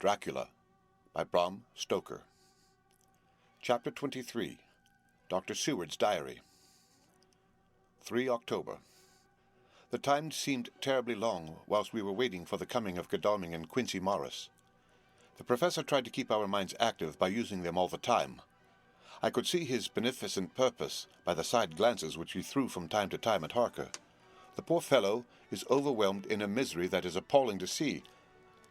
Dracula by Bram Stoker. Chapter 23. Dr. Seward's Diary. 3 October. The time seemed terribly long whilst we were waiting for the coming of Godalming and Quincey Morris. The professor tried to keep our minds active by using them all the time. I could see his beneficent purpose by the side glances which he threw from time to time at Harker. The poor fellow is overwhelmed in a misery that is appalling to see.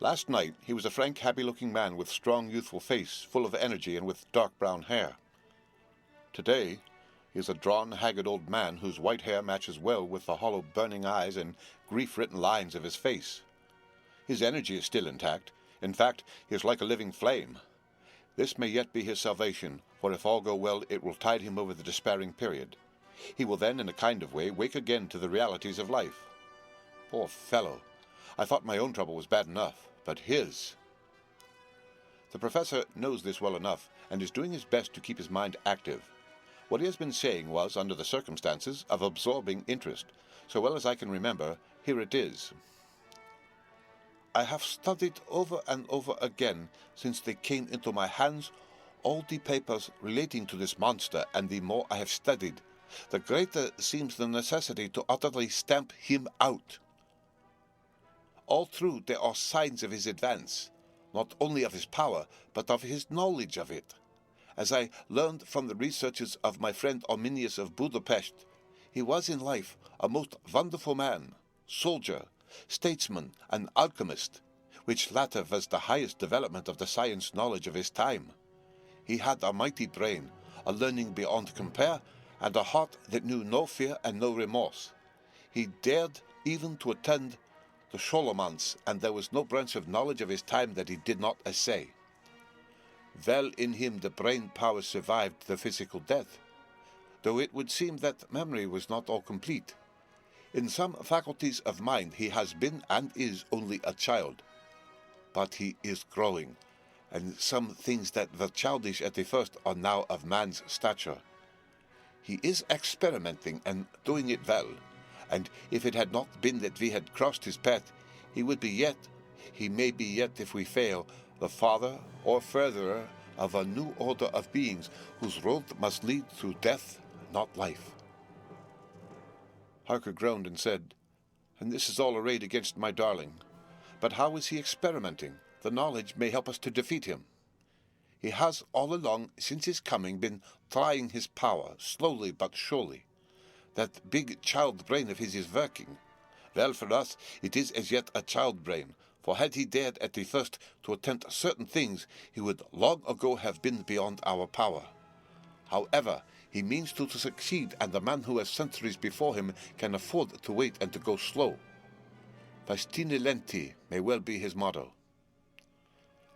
Last night he was a frank, happy-looking man with strong, youthful face, full of energy and with dark brown hair. Today he is a drawn, haggard old man whose white hair matches well with the hollow, burning eyes and grief-written lines of his face. His energy is still intact. In fact, he is like a living flame. This may yet be his salvation, for if all go well it will tide him over the despairing period. He will then, in a kind of way, wake again to the realities of life. Poor fellow! I thought my own trouble was bad enough, but his... The professor knows this well enough, and is doing his best to keep his mind active. What he has been saying was, under the circumstances, of absorbing interest. So well as I can remember, here it is. I have studied over and over again, since they came into my hands, all the papers relating to this monster, and the more I have studied, the greater seems the necessity to utterly stamp him out. All through there are signs of his advance, not only of his power, but of his knowledge of it. As I learned from the researches of my friend Arminius of Budapest, he was in life a most wonderful man, soldier, statesman, and alchemist, which latter was the highest development of the science knowledge of his time. He had a mighty brain, a learning beyond compare, and a heart that knew no fear and no remorse. He dared even to attend the Scholomance, and there was no branch of knowledge of his time that he did not essay. Well in him the brain power survived the physical death, though it would seem that memory was not all complete. In some faculties of mind he has been and is only a child, but he is growing, and some things that were childish at the first are now of man's stature. He is experimenting and doing it well, and if it had not been that we had crossed his path, he may be yet, if we fail, the father or furtherer of a new order of beings whose road must lead through death, not life. Harker groaned and said, "And this is all arrayed against my darling. But how is he experimenting? The knowledge may help us to defeat him." "He has all along, since his coming, been trying his power, slowly but surely. That big child brain of his is working. Well, for us, it is as yet a child brain, for had he dared at the first to attempt certain things, he would long ago have been beyond our power. However, he means to succeed, and the man who has centuries before him can afford to wait and to go slow. Fastine lenti may well be his motto."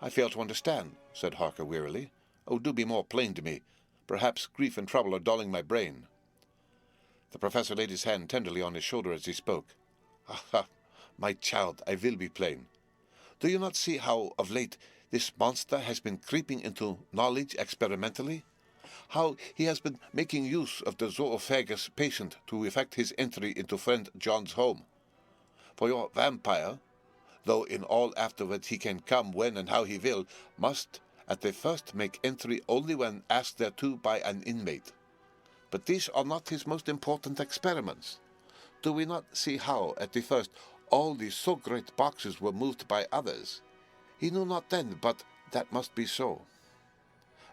"I fail to understand," said Harker wearily. "Oh, do be more plain to me. Perhaps grief and trouble are dulling my brain." The professor laid his hand tenderly on his shoulder as he spoke. "Ah, my child, I will be plain. Do you not see how, of late, this monster has been creeping into knowledge experimentally? How he has been making use of the zoophagous patient to effect his entry into friend John's home? For your vampire, though in all afterwards he can come when and how he will, must at the first make entry only when asked thereto by an inmate. But these are not his most important experiments. Do we not see how, at the first, all these so great boxes were moved by others? He knew not then, but that must be so.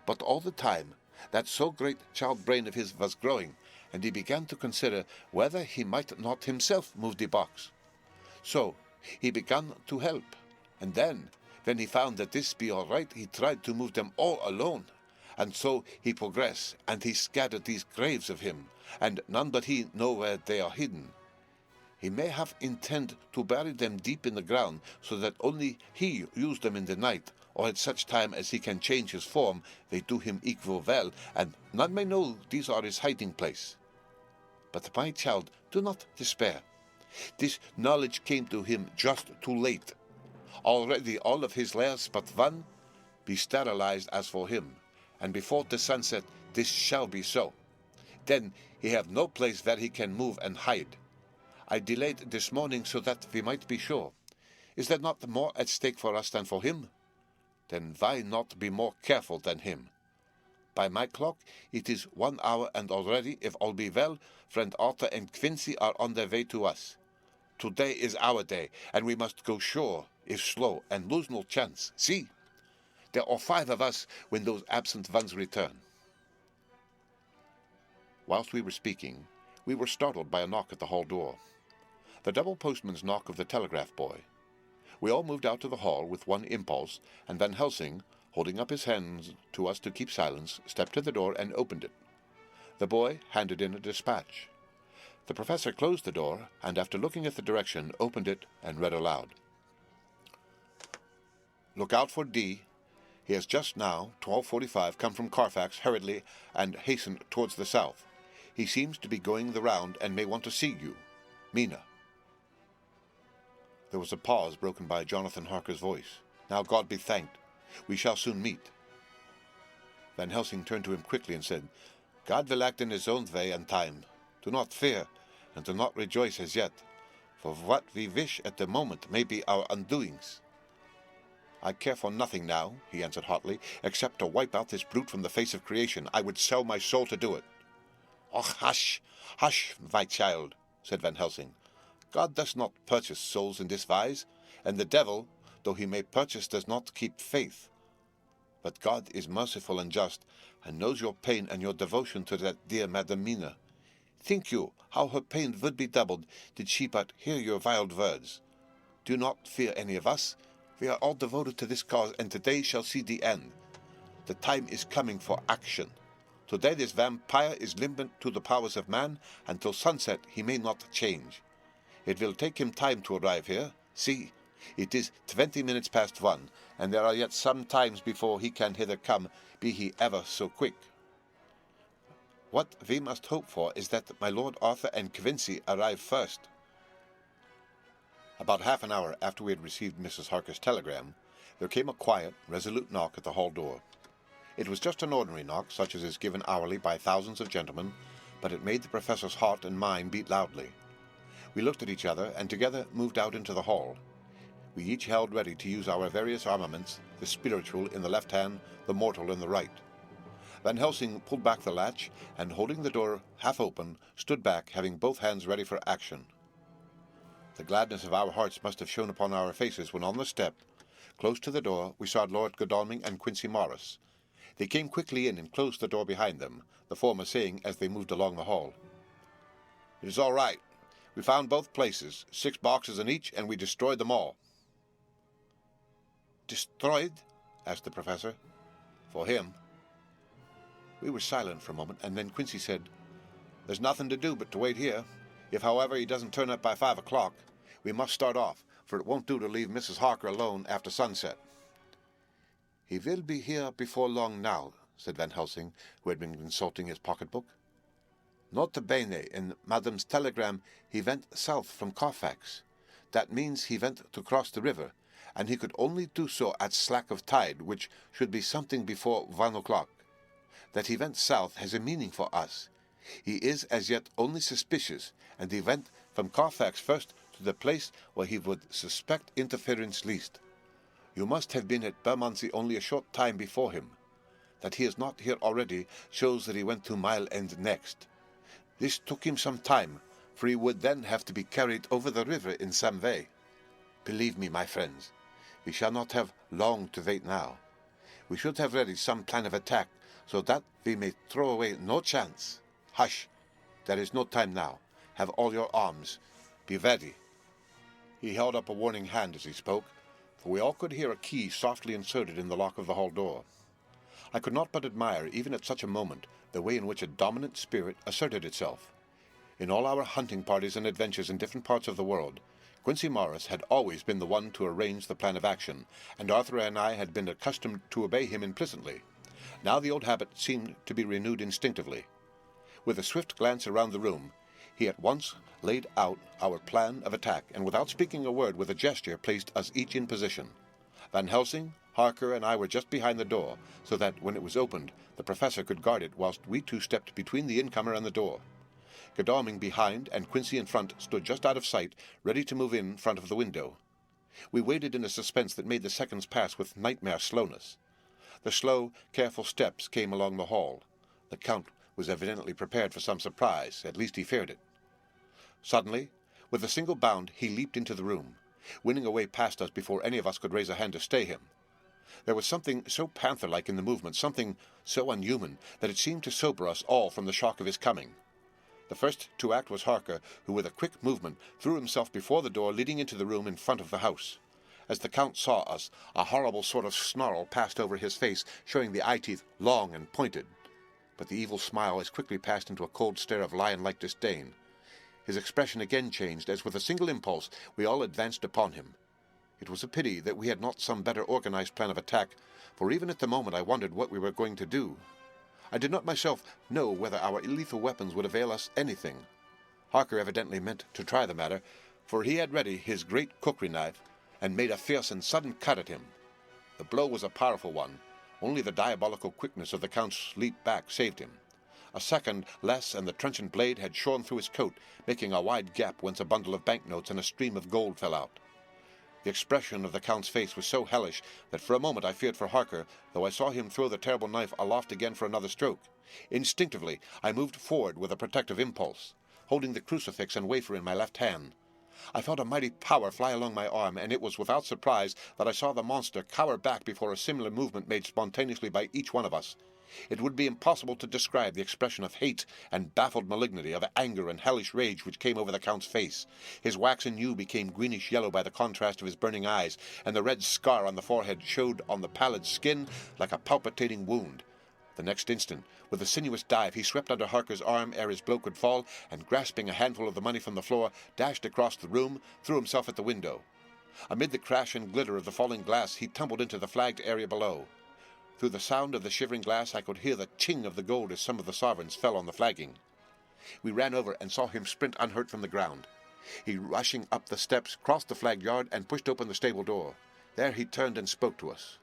But all the time, that so great child brain of his was growing, and he began to consider whether he might not himself move the box. So he began to help, and then, when he found that this be all right, he tried to move them all alone. And so he progressed, and he scattered these graves of him, and none but he know where they are hidden. He may have intended to bury them deep in the ground, so that only he use them in the night, or at such time as he can change his form, they do him equal well, and none may know these are his hiding place. But, my child, do not despair. This knowledge came to him just too late. Already all of his lairs but one be sterilized as for him, and before the sunset this shall be so. Then he have no place where he can move and hide. I delayed this morning so that we might be sure. Is there not more at stake for us than for him? Then why not be more careful than him? By my clock, it is 1 hour, and already, if all be well, friend Arthur and Quincy are on their way to us. Today is our day, and we must go sure, if slow, and lose no chance. See, there are 5 of us when those absent ones return. Whilst we were speaking, we were startled by a knock at the hall door. The double postman's knock of the telegraph boy. We all moved out to the hall with one impulse, and Van Helsing, holding up his hands to us to keep silence, stepped to the door and opened it. The boy handed in a dispatch. The professor closed the door, and after looking at the direction, opened it and read aloud. Look out for D. He has just now, 12:45, come from Carfax hurriedly and hastened towards the south. He seems to be going the round and may want to see you. Mina. There was a pause broken by Jonathan Harker's voice. Now God be thanked. We shall soon meet. Van Helsing turned to him quickly and said, God will act in his own way and time. Do not fear, and do not rejoice as yet, for what we wish at the moment may be our undoings. I care for nothing now, he answered hotly, except to wipe out this brute from the face of creation. I would sell my soul to do it. Och, hush, hush, my child, said Van Helsing. God does not purchase souls in this wise, and the devil, though he may purchase, does not keep faith. But God is merciful and just, and knows your pain and your devotion to that dear Madam Mina. Think you how her pain would be doubled did she but hear your wild words. Do not fear any of us. We are all devoted to this cause, and today shall see the end. The time is coming for action. Today this vampire is limited to the powers of man, and till sunset he may not change. It will take him time to arrive here. See, it is 20 minutes past 1, and there are yet some times before he can hither come, be he ever so quick. What we must hope for is that my Lord Arthur and Quincy arrive first. About half an hour after we had received Mrs. Harker's telegram, there came a quiet, resolute knock at the hall door. It was just an ordinary knock, such as is given hourly by thousands of gentlemen, but it made the professor's heart and mine beat loudly. We looked at each other, and together moved out into the hall. We each held ready to use our various armaments, the spiritual in the left hand, the mortal in the right. Van Helsing pulled back the latch, and holding the door half open, stood back, having both hands ready for action. The gladness of our hearts must have shone upon our faces when on the step, close to the door, we saw Lord Godalming and Quincy Morris. They came quickly in and closed the door behind them, the former saying as they moved along the hall, "It is all right. We found both places, 6 boxes in each, and we destroyed them all." "Destroyed?" asked the professor. "For him." We were silent for a moment, and then Quincy said, "There's nothing to do but to wait here. If, however, he doesn't turn up by 5 o'clock, we must start off, for it won't do to leave Mrs. Harker alone after sunset." "He will be here before long now," said Van Helsing, who had been consulting his pocketbook. "Nota bene, in Madame's telegram he went south from Carfax. That means he went to cross the river, and he could only do so at slack of tide, which should be something before 1 o'clock. That he went south has a meaning for us. He is as yet only suspicious, and he went from Carfax first to the place where he would suspect interference least. You must have been at Bermondsey only a short time before him. That he is not here already shows that he went to Mile End next. This took him some time, for he would then have to be carried over the river in some way. Believe me, my friends, we shall not have long to wait now. We should have ready some plan of attack, so that we may throw away no chance. Hush! There is no time now. Have all your arms. Be ready." He held up a warning hand as he spoke, for we all could hear a key softly inserted in the lock of the hall door. I could not but admire, even at such a moment, the way in which a dominant spirit asserted itself. In all our hunting parties and adventures in different parts of the world, Quincy Morris had always been the one to arrange the plan of action, and Arthur and I had been accustomed to obey him implicitly. Now the old habit seemed to be renewed instinctively. With a swift glance around the room, he at once laid out our plan of attack, and without speaking a word, with a gesture placed us each in position. Van Helsing, Harker, and I were just behind the door, so that, when it was opened, the professor could guard it, whilst we two stepped between the incomer and the door. Godalming behind, and Quincy in front, stood just out of sight, ready to move in front of the window. We waited in a suspense that made the seconds pass with nightmare slowness. The slow, careful steps came along the hall. The Count was evidently prepared for some surprise, at least he feared it. Suddenly, with a single bound, he leaped into the room, winning a way past us before any of us could raise a hand to stay him. There was something so panther-like in the movement, something so unhuman, that it seemed to sober us all from the shock of his coming. The first to act was Harker, who with a quick movement threw himself before the door leading into the room in front of the house. As the Count saw us, a horrible sort of snarl passed over his face, showing the eye-teeth long and pointed. But the evil smile as quickly passed into a cold stare of lion-like disdain. His expression again changed, as with a single impulse we all advanced upon him. It was a pity that we had not some better organized plan of attack, for even at the moment I wondered what we were going to do. I did not myself know whether our lethal weapons would avail us anything. Harker evidently meant to try the matter, for he had ready his great cookery knife, and made a fierce and sudden cut at him. The blow was a powerful one. Only the diabolical quickness of the Count's leap back saved him. A second less, and the trenchant blade had shorn through his coat, making a wide gap whence a bundle of banknotes and a stream of gold fell out. The expression of the Count's face was so hellish that for a moment I feared for Harker, though I saw him throw the terrible knife aloft again for another stroke. Instinctively, I moved forward with a protective impulse, holding the crucifix and wafer in my left hand. I felt a mighty power fly along my arm, and it was without surprise that I saw the monster cower back before a similar movement made spontaneously by each one of us. It would be impossible to describe the expression of hate and baffled malignity, of anger and hellish rage which came over the Count's face. His waxen hue became greenish-yellow by the contrast of his burning eyes, and the red scar on the forehead showed on the pallid skin like a palpitating wound. The next instant, with a sinuous dive, he swept under Harker's arm ere his blow could fall, and grasping a handful of the money from the floor, dashed across the room, threw himself at the window. Amid the crash and glitter of the falling glass, he tumbled into the flagged area below. Through the sound of the shivering glass I could hear the ching of the gold as some of the sovereigns fell on the flagging. We ran over and saw him sprint unhurt from the ground. He, rushing up the steps, crossed the flagged yard and pushed open the stable door. There he turned and spoke to us.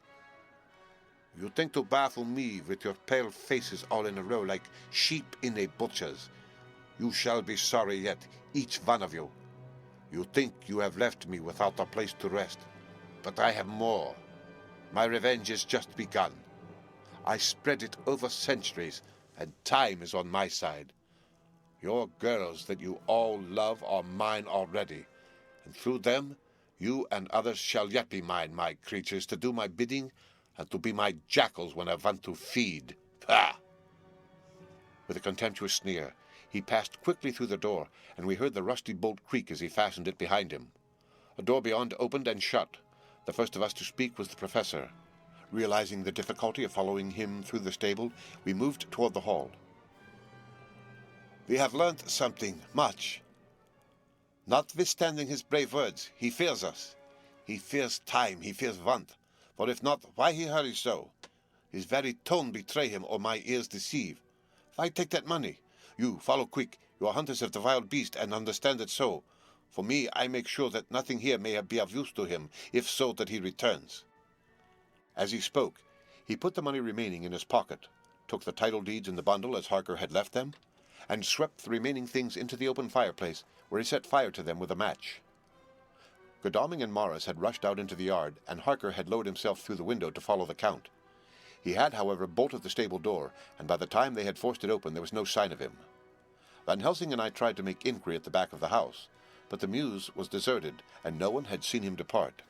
"You think to baffle me with your pale faces all in a row like sheep in a butcher's. You shall be sorry yet, each one of you. You think you have left me without a place to rest, but I have more. My revenge is just begun. I spread it over centuries, and time is on my side. Your girls that you all love are mine already, and through them you and others shall yet be mine, my creatures, to do my bidding and to be my jackals when I want to feed. Pah!" With a contemptuous sneer, he passed quickly through the door, and we heard the rusty bolt creak as he fastened it behind him. A door beyond opened and shut. The first of us to speak was the professor. Realizing the difficulty of following him through the stable, we moved toward the hall. "We have learnt something, much. Notwithstanding his brave words, he fears us. He fears time, he fears want. For if not, why he hurries so? His very tone betray him, or my ears deceive. Why take that money? You, follow quick. You are hunters of the wild beast, and understand it so. For me, I make sure that nothing here may be of use to him, if so that he returns." As he spoke, he put the money remaining in his pocket, took the title deeds in the bundle as Harker had left them, and swept the remaining things into the open fireplace, where he set fire to them with a match. Godalming and Morris had rushed out into the yard, and Harker had lowered himself through the window to follow the Count. He had, however, bolted the stable door, and by the time they had forced it open there was no sign of him. Van Helsing and I tried to make inquiry at the back of the house, but the mews was deserted, and no one had seen him depart.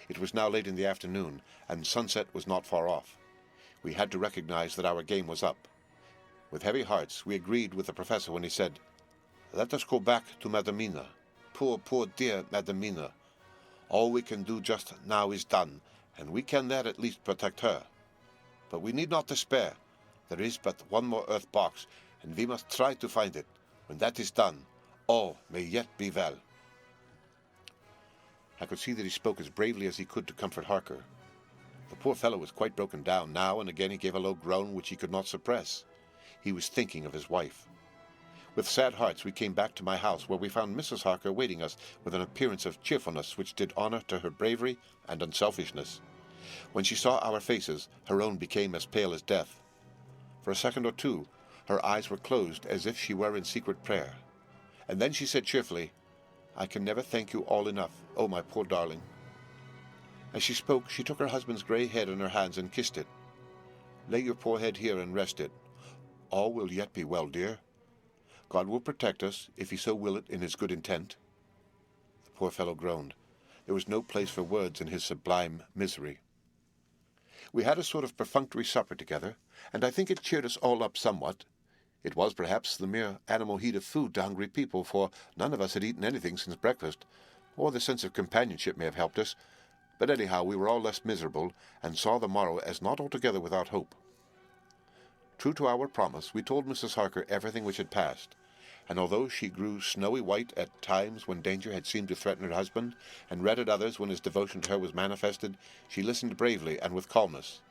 It was now late in the afternoon, and sunset was not far off. We had to recognize that our game was up. With heavy hearts, we agreed with the professor when he said, "Let us go back to Madam Mina. Poor, poor dear Madam Mina. All we can do just now is done, and we can there at least protect her. But we need not despair. There is but one more earth box, and we must try to find it. When that is done, all may yet be well." I could see that he spoke as bravely as he could to comfort Harker. The poor fellow was quite broken down. Now and again he gave a low groan which he could not suppress. He was thinking of his wife. With sad hearts we came back to my house, where we found Mrs. Harker waiting us with an appearance of cheerfulness which did honor to her bravery and unselfishness. When she saw our faces, her own became as pale as death. For a second or two her eyes were closed as if she were in secret prayer, and then she said cheerfully, I can never thank you all enough, oh, my poor darling." As she spoke, she took her husband's grey head in her hands and kissed it. "Lay your poor head here and rest it. All will yet be well, dear. God will protect us, if he so will it in his good intent." The poor fellow groaned. There was no place for words in his sublime misery. We had a sort of perfunctory supper together, and I think it cheered us all up somewhat. It was, perhaps, the mere animal heat of food to hungry people, for none of us had eaten anything since breakfast, or the sense of companionship may have helped us, but anyhow we were all less miserable, and saw the morrow as not altogether without hope. True to our promise, we told Mrs. Harker everything which had passed, and although she grew snowy white at times when danger had seemed to threaten her husband, and red at others when his devotion to her was manifested, she listened bravely and with calmness.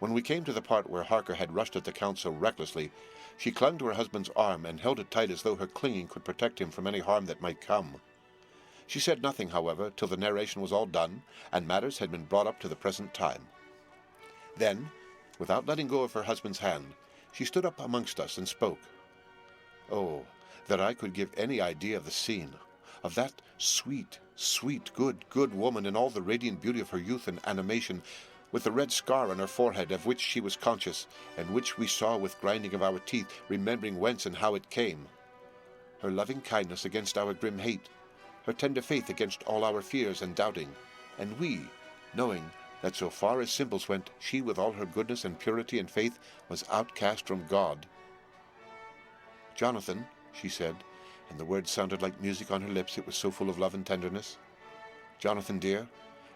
When we came to the part where Harker had rushed at the Count so recklessly, she clung to her husband's arm and held it tight as though her clinging could protect him from any harm that might come. She said nothing, however, till the narration was all done, and matters had been brought up to the present time. Then, without letting go of her husband's hand, she stood up amongst us and spoke. Oh, that I could give any idea of the scene, of that sweet, sweet, good woman in all the radiant beauty of her youth and animation, with the red scar on her forehead of which she was conscious, and which we saw with grinding of our teeth, remembering whence and how it came. Her loving kindness against our grim hate, her tender faith against all our fears and doubting, and we, knowing that so far as simples went, she with all her goodness and purity and faith was outcast from God. "Jonathan," she said, and the words sounded like music on her lips, it was so full of love and tenderness. "Jonathan, dear,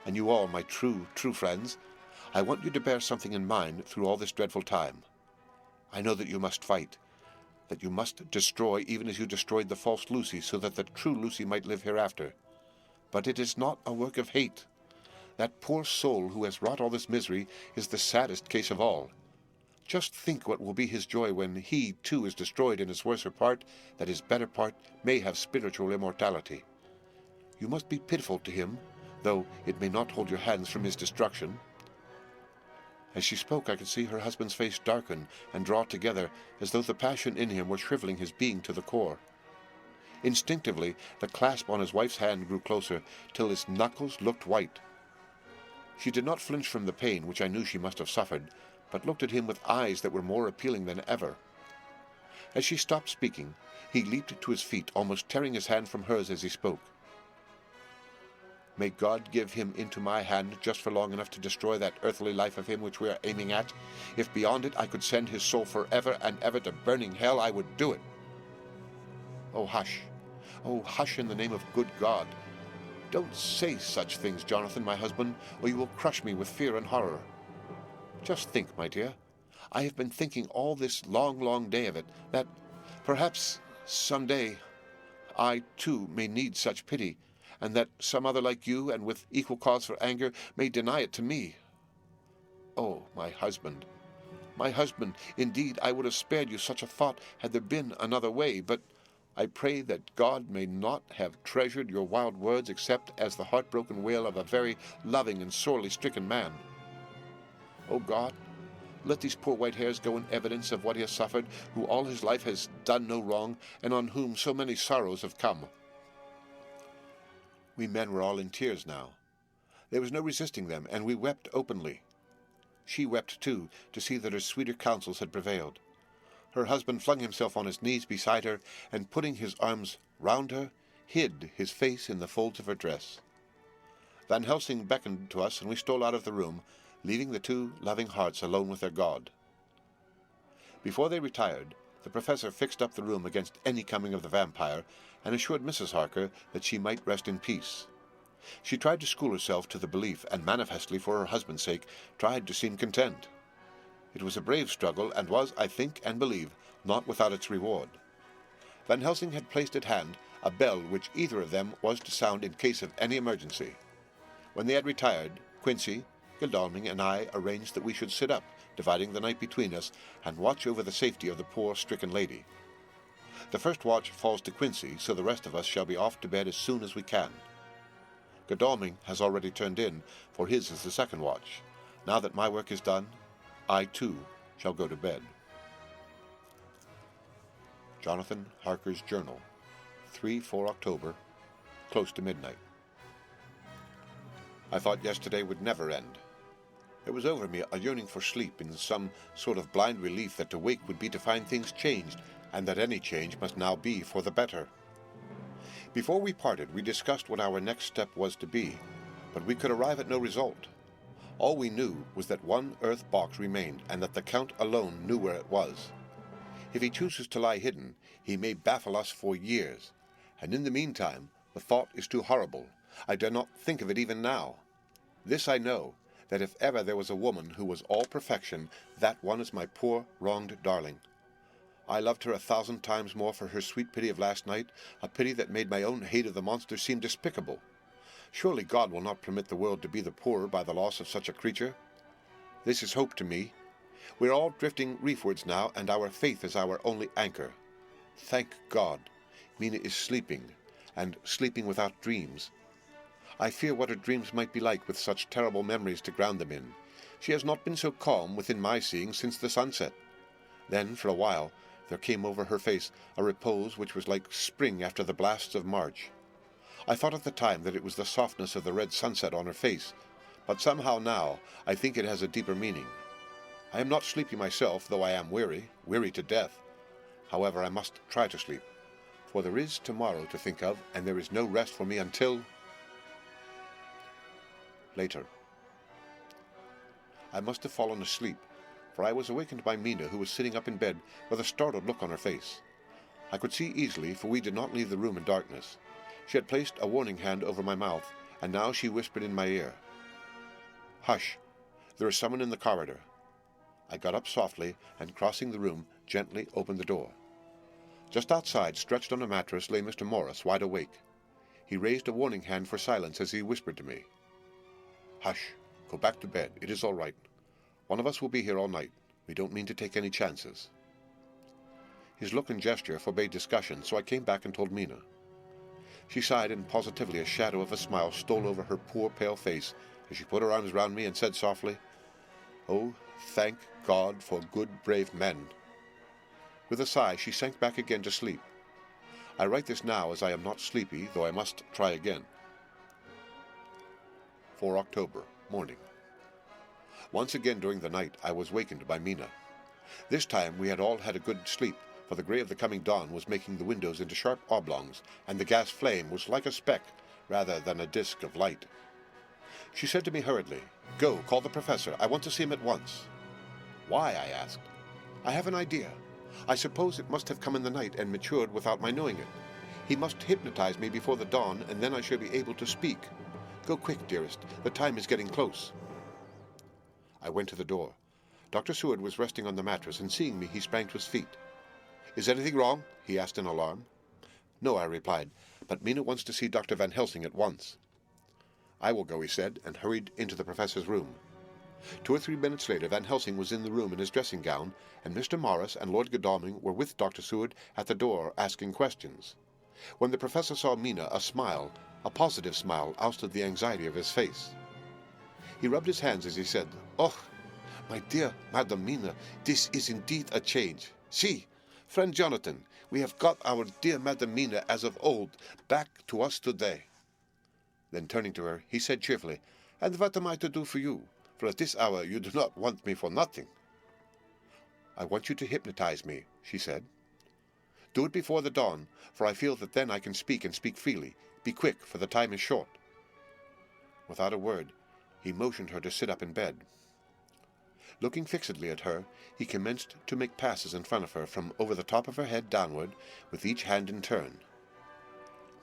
and you all, my true friends, I want you to bear something in mind through all this dreadful time. I know that you must fight, that you must destroy even as you destroyed the false Lucy, so that the true Lucy might live hereafter. But it is not a work of hate. That poor soul who has wrought all this misery is the saddest case of all. Just think what will be his joy when he, too, is destroyed in his worser part, that his better part may have spiritual immortality. You must be pitiful to him, though it may not hold your hands from his destruction." As she spoke, I could see her husband's face darken and draw together, as though the passion in him were shriveling his being to the core. Instinctively, the clasp on his wife's hand grew closer, till his knuckles looked white. She did not flinch from the pain, which I knew she must have suffered, but looked at him with eyes that were more appealing than ever. As she stopped speaking, he leaped to his feet, almost tearing his hand from hers as he spoke. "May God give him into my hand just for long enough to destroy that earthly life of him which we are aiming at. If beyond it I could send his soul forever and ever to burning hell, I would do it." "Oh, hush. Oh, hush in the name of good God. Don't say such things, Jonathan, my husband, or you will crush me with fear and horror. Just think, my dear, I have been thinking all this long day of it, that perhaps some day I, too, may need such pity, and that some other like you, and with equal cause for anger, may deny it to me. Oh, my husband, indeed I would have spared you such a thought had there been another way, but I pray that God may not have treasured your wild words except as the heartbroken wail of a very loving and sorely stricken man. Oh God, let these poor white hairs go in evidence of what he has suffered, who all his life has done no wrong, and on whom so many sorrows have come." We men were all in tears now. There was no resisting them, and we wept openly. She wept too, to see that her sweeter counsels had prevailed. Her husband flung himself on his knees beside her, and putting his arms round her, hid his face in the folds of her dress. Van Helsing beckoned to us, and we stole out of the room, leaving the two loving hearts alone with their God. Before they retired, the professor fixed up the room against any coming of the vampire, and assured Mrs. Harker that she might rest in peace. She tried to school herself to the belief, and manifestly for her husband's sake tried to seem content. It was a brave struggle, and was, I think and believe, not without its reward. Van Helsing had placed at hand a bell which either of them was to sound in case of any emergency. When they had retired, Quincy, Godalming, and I arranged that we should sit up, dividing the night between us, and watch over the safety of the poor stricken lady. The first watch falls to Quincy, so the rest of us shall be off to bed as soon as we can. Godalming has already turned in, for his is the second watch. Now that my work is done, I, too, shall go to bed. Jonathan Harker's Journal, 3-4 October, close to midnight. I thought yesterday would never end. There was over me a yearning for sleep, in some sort of blind relief that to wake would be to find things changed, and that any change must now be for the better. Before we parted, we discussed what our next step was to be, but we could arrive at no result. All we knew was that one earth box remained, and that the Count alone knew where it was. If he chooses to lie hidden, he may baffle us for years, and in the meantime, the thought is too horrible. I dare not think of it even now. This I know, that if ever there was a woman who was all perfection, that one is my poor, wronged darling. I loved her 1,000 times more for her sweet pity of last night, a pity that made my own hate of the monster seem despicable. Surely God will not permit the world to be the poorer by the loss of such a creature. This is hope to me. We are all drifting reefwards now, and our faith is our only anchor. Thank God, Mina is sleeping, and sleeping without dreams. I fear what her dreams might be like with such terrible memories to ground them in. She has not been so calm within my seeing since the sunset. Then, for a while, there came over her face a repose which was like spring after the blasts of March. I thought at the time that it was the softness of the red sunset on her face, but somehow now I think it has a deeper meaning. I am not sleepy myself, though I am weary to death. However, I must try to sleep, for there is tomorrow to think of, and there is no rest for me until... Later. I must have fallen asleep, for I was awakened by Mina, who was sitting up in bed with a startled look on her face. I could see easily, for we did not leave the room in darkness. She had placed a warning hand over my mouth, and now she whispered in my ear, "Hush, there is someone in the corridor." I got up softly, and crossing the room, gently opened the door. Just outside, stretched on a mattress, lay Mr. Morris, wide awake. He raised a warning hand for silence as he whispered to me, "Hush, go back to bed, it is all right. One of us will be here all night. We don't mean to take any chances." His look and gesture forbade discussion, so I came back and told Mina. She sighed, and positively a shadow of a smile stole over her poor pale face as she put her arms round me and said softly, "Oh, thank God for good, brave men." With a sigh, she sank back again to sleep. I write this now as I am not sleepy, though I must try again. 4 October, morning. Once again during the night I was wakened by Mina. This time we had all had a good sleep, for the grey of the coming dawn was making the windows into sharp oblongs, and the gas flame was like a speck rather than a disk of light. She said to me hurriedly, "Go, call the professor. I want to see him at once." "Why?" I asked. "I have an idea. I suppose it must have come in the night and matured without my knowing it. He must hypnotize me before the dawn, and then I shall be able to speak. Go quick, dearest. The time is getting close." I went to the door. Dr. Seward was resting on the mattress, and seeing me, he sprang to his feet. "Is anything wrong?" he asked in alarm. "No," I replied, "but Mina wants to see Dr. Van Helsing at once." "I will go," he said, and hurried into the professor's room. 2 or 3 minutes later, Van Helsing was in the room in his dressing gown, and Mr. Morris and Lord Godalming were with Dr. Seward at the door asking questions. When the professor saw Mina, a smile, a positive smile, ousted the anxiety of his face. He rubbed his hands as he said, "Oh, my dear Madam Mina, this is indeed a change. See, friend Jonathan, we have got our dear Madam Mina as of old back to us today." Then turning to her, he said cheerfully, "And what am I to do for you? For at this hour you do not want me for nothing." "I want you to hypnotize me," she said. "Do it before the dawn, for I feel that then I can speak and speak freely. Be quick, for the time is short." Without a word, he motioned her to sit up in bed. Looking fixedly at her, he commenced to make passes in front of her from over the top of her head downward, with each hand in turn.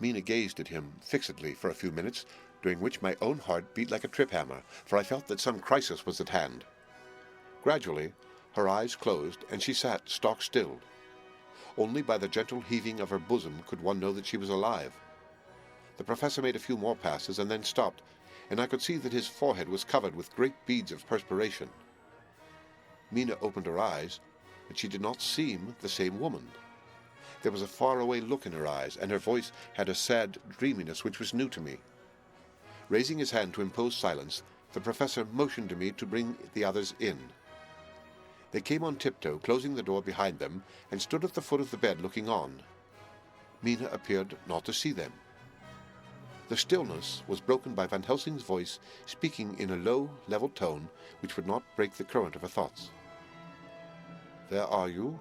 Mina gazed at him fixedly for a few minutes, during which my own heart beat like a trip-hammer, for I felt that some crisis was at hand. Gradually, her eyes closed, and she sat stock-still. Only by the gentle heaving of her bosom could one know that she was alive. The professor made a few more passes, and then stopped, and I could see that his forehead was covered with great beads of perspiration. Mina opened her eyes, but she did not seem the same woman. There was a far-away look in her eyes, and her voice had a sad dreaminess which was new to me. Raising his hand to impose silence, the professor motioned to me to bring the others in. They came on tiptoe, closing the door behind them, and stood at the foot of the bed looking on. Mina appeared not to see them. The stillness was broken by Van Helsing's voice speaking in a low, level tone which would not break the current of her thoughts. "Where are you?"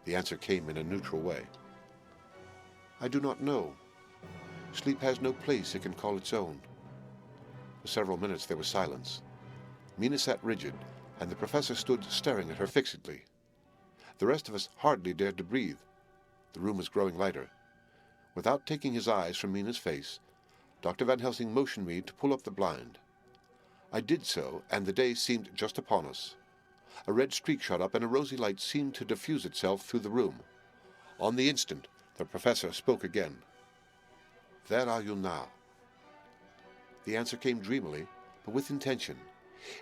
The answer came in a neutral way. "I do not know. Sleep has no place it can call its own." For several minutes there was silence. Mina sat rigid, and the professor stood staring at her fixedly. The rest of us hardly dared to breathe. The room was growing lighter. Without taking his eyes from Mina's face, Dr. Van Helsing motioned me to pull up the blind. I did so, and the day seemed just upon us. A red streak shot up, and a rosy light seemed to diffuse itself through the room. On the instant, the professor spoke again. "Where are you now?" The answer came dreamily, but with intention.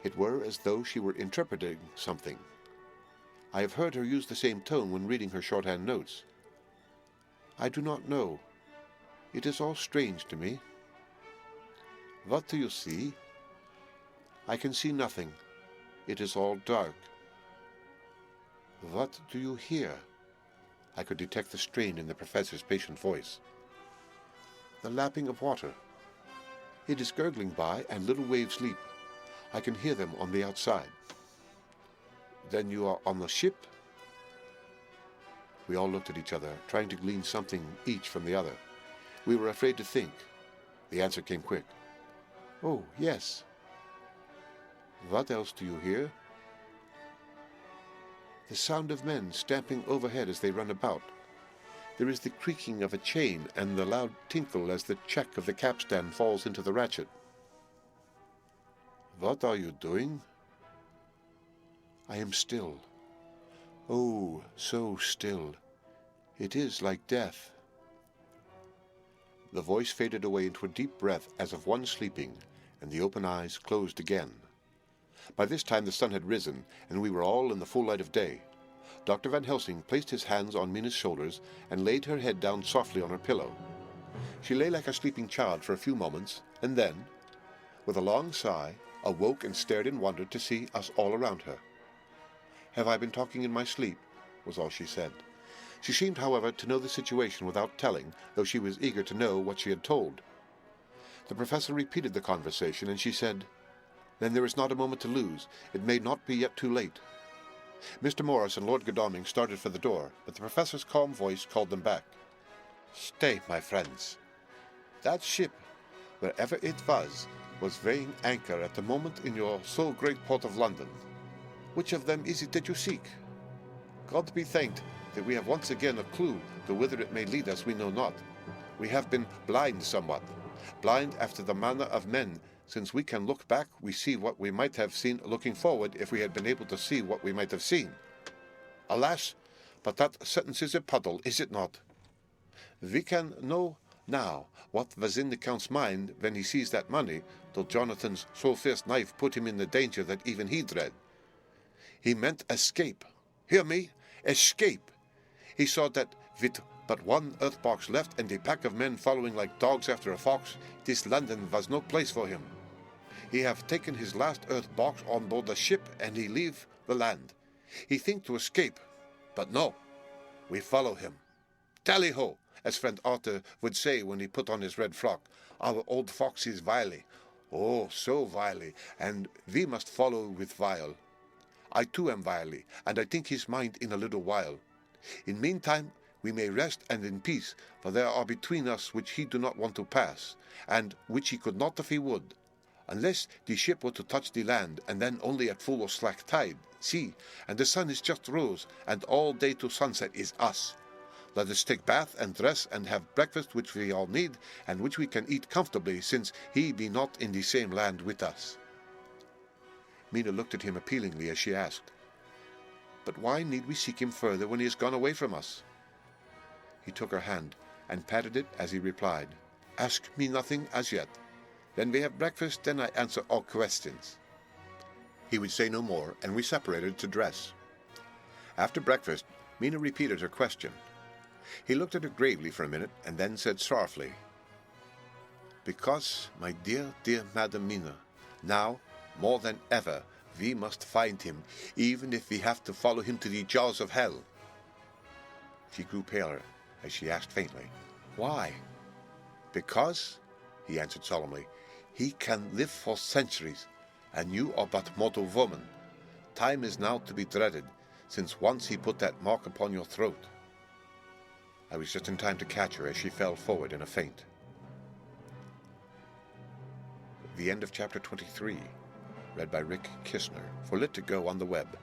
It were as though she were interpreting something. I have heard her use the same tone when reading her shorthand notes. "I do not know. It is all strange to me." "What do you see?" "I can see nothing. It is all dark." "What do you hear?" I could detect the strain in the professor's patient voice. "The lapping of water. It is gurgling by, and little waves leap. I can hear them on the outside." "Then you are on the ship?" We all looked at each other, trying to glean something each from the other. We were afraid to think. The answer came quick. "Oh, yes." "What else do you hear?" "The sound of men stamping overhead as they run about. There is the creaking of a chain and the loud tinkle as the check of the capstan falls into the ratchet." "What are you doing?" "I am still. Oh, so still. It is like death." The voice faded away into a deep breath as of one sleeping, and the open eyes closed again. By this time the sun had risen, and we were all in the full light of day. Dr. Van Helsing placed his hands on Mina's shoulders and laid her head down softly on her pillow. She lay like a sleeping child for a few moments, and then, with a long sigh, awoke and stared in wonder to see us all around her. "Have I been talking in my sleep?" was all she said. She seemed, however, to know the situation without telling, though she was eager to know what she had told. The professor repeated the conversation, and she said, "Then there is not a moment to lose. It may not be yet too late." Mr. Morris and Lord Godalming started for the door, but the professor's calm voice called them back. "Stay, my friends. That ship, wherever it was weighing anchor at the moment in your so great port of London. Which of them is it that you seek? God be thanked that we have once again a clue, though whither it may lead us we know not. We have been blind somewhat, blind after the manner of men. Since we can look back, we see what we might have seen looking forward if we had been able to see what we might have seen. Alas, but that sentence is a puddle, is it not? We can know now what was in the Count's mind when he seized that money, though Jonathan's so-fierce knife put him in the danger that even he dread. He meant escape. Hear me? Escape! He saw that with but one earth box left and a pack of men following like dogs after a fox, this London was no place for him. He have taken his last earth box on board the ship, and he leave the land. He think to escape, but no, we follow him. Tally-ho, as friend Arthur would say when he put on his red frock. Our old fox is wily, oh, so wily, and we must follow with wile. I too am wily, and I think his mind in a little while. In meantime, we may rest and in peace, for there are between us which he do not want to pass, and which he could not if he would. Unless the ship were to touch the land, and then only at full or slack tide. See, and the sun is just rose, and all day to sunset is us. Let us take bath and dress and have breakfast which we all need, and which we can eat comfortably, since he be not in the same land with us." Mina looked at him appealingly as she asked, "But why need we seek him further when he has gone away from us?" He took her hand and patted it as he replied, "Ask me nothing as yet. When we have breakfast, then I answer all questions." He would say no more, and we separated to dress. After breakfast, Mina repeated her question. He looked at her gravely for a minute, and then said sorrowfully, "Because, my dear, dear Madam Mina, now, more than ever, we must find him, even if we have to follow him to the jaws of hell." She grew paler as she asked faintly, "Why?" "Because," he answered solemnly. "He can live for centuries, and you are but mortal woman. Time is now to be dreaded, since once he put that mark upon your throat." I was just in time to catch her as she fell forward in a faint. The end of Chapter 23, read by Rick Kistner for Lit2Go on the web.